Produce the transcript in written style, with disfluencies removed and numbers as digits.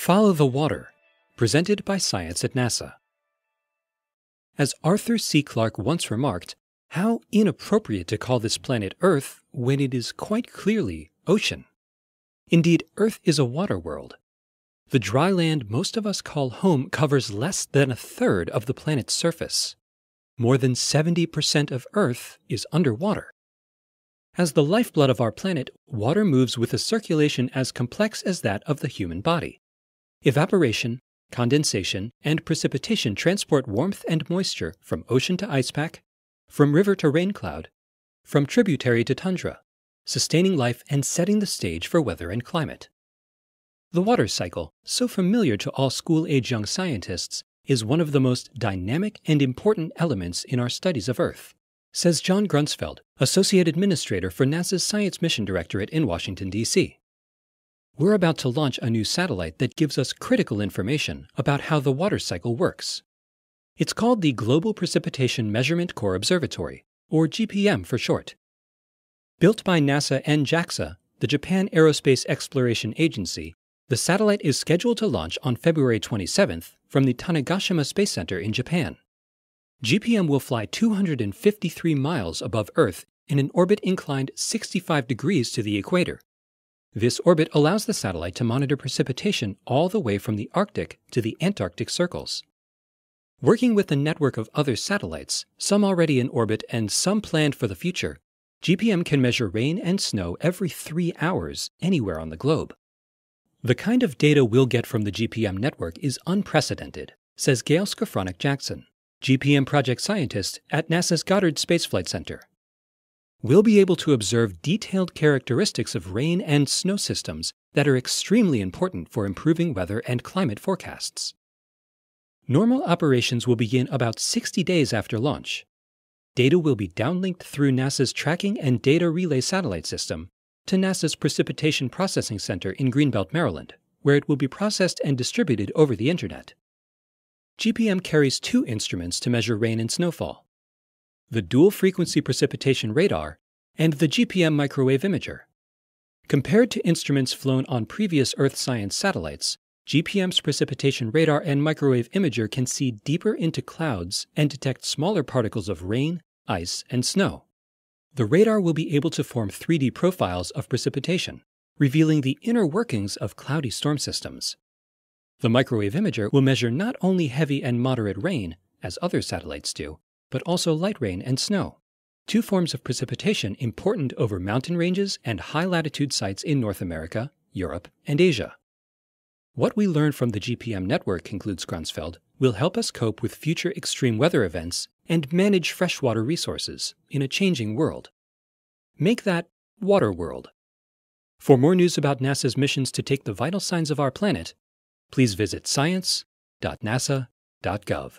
Follow the Water, presented by Science at NASA. As Arthur C. Clarke once remarked, how inappropriate to call this planet Earth when it is quite clearly ocean. Indeed, Earth is a water world. The dry land most of us call home covers less than a third of the planet's surface. More than 70% of Earth is underwater. As the lifeblood of our planet, water moves with a circulation as complex as that of the human body. Evaporation, condensation, and precipitation transport warmth and moisture from ocean to ice pack, from river to rain cloud, from tributary to tundra, sustaining life and setting the stage for weather and climate. The water cycle, so familiar to all school-age young scientists, is one of the most dynamic and important elements in our studies of Earth, says John Grunsfeld, Associate Administrator for NASA's Science Mission Directorate in Washington, D.C. We're about to launch a new satellite that gives us critical information about how the water cycle works. It's called the Global Precipitation Measurement Core Observatory, or GPM for short. Built by NASA and JAXA, the Japan Aerospace Exploration Agency, the satellite is scheduled to launch on February 27th from the Tanegashima Space Center in Japan. GPM will fly 253 miles above Earth in an orbit inclined 65 degrees to the equator. This orbit allows the satellite to monitor precipitation all the way from the Arctic to the Antarctic circles. Working with a network of other satellites, some already in orbit and some planned for the future, GPM can measure rain and snow every 3 hours anywhere on the globe. The kind of data we'll get from the GPM network is unprecedented, says Gail Skowronek-Jackson, GPM project scientist at NASA's Goddard Space Flight Center. We'll be able to observe detailed characteristics of rain and snow systems that are extremely important for improving weather and climate forecasts. Normal operations will begin about 60 days after launch. Data will be downlinked through NASA's Tracking and Data Relay Satellite System to NASA's Precipitation Processing Center in Greenbelt, Maryland, where it will be processed and distributed over the Internet. GPM carries 2 instruments to measure rain and snowfall: the dual-frequency precipitation radar and the GPM microwave imager. Compared to instruments flown on previous Earth science satellites, GPM's precipitation radar and microwave imager can see deeper into clouds and detect smaller particles of rain, ice, and snow. The radar will be able to form 3D profiles of precipitation, revealing the inner workings of cloudy storm systems. The microwave imager will measure not only heavy and moderate rain, as other satellites do, but also light rain and snow, 2 forms of precipitation important over mountain ranges and high-latitude sites in North America, Europe, and Asia. What we learn from the GPM network, concludes Grunsfeld, will help us cope with future extreme weather events and manage freshwater resources in a changing world. Make that water world. For more news about NASA's missions to take the vital signs of our planet, please visit science.nasa.gov.